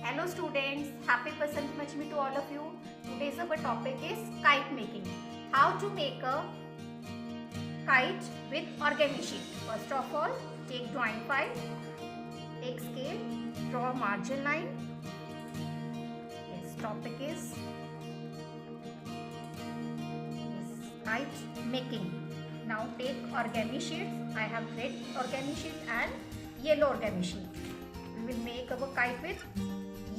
Hello students, happy Vasant Panchami to all of you. Today's our topic is kite making. How to make a kite with origami sheet. First of all, take drawing file, take scale, draw a margin line. Yes, topic is kite making. Now take origami sheets. I have red origami sheet and yellow origami sheet. We will make our kite with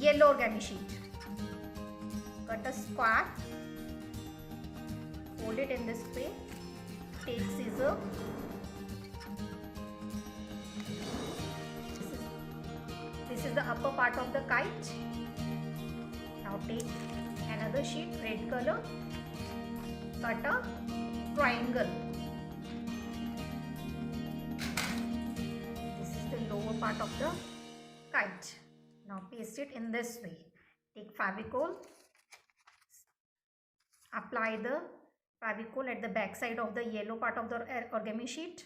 yellow origami sheet. Cut a square, fold it in this way, take scissor, this is the upper part of the kite. Now take another sheet, red color, cut a triangle. This is the lower part of the kite. Now paste it in this way. Take Fevicol, apply the Fevicol at the back side of the yellow part of the origami sheet.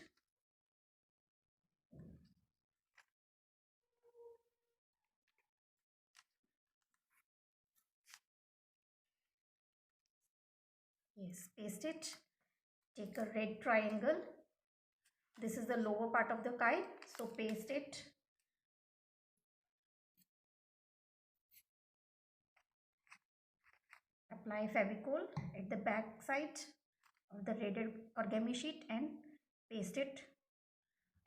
Yes, paste it. Take a red triangle. This is the lower part of the kite, so paste it. Apply Fevicol at the back side of the red origami sheet and paste it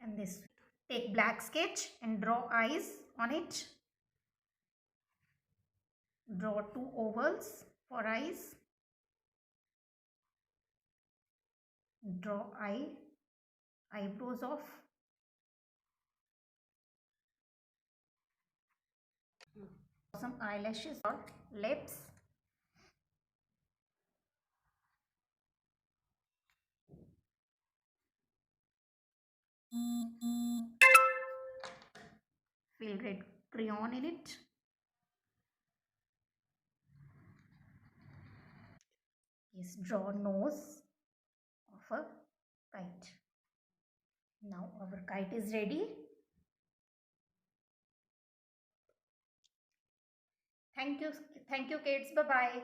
in this. Take black sketch and draw eyes on it. Draw two ovals for eyes. Draw eyebrows of. Some eyelashes or lips. Fill red crayon in it. Yes, draw nose of a kite. Now our kite is ready. Thank you kids. Bye bye.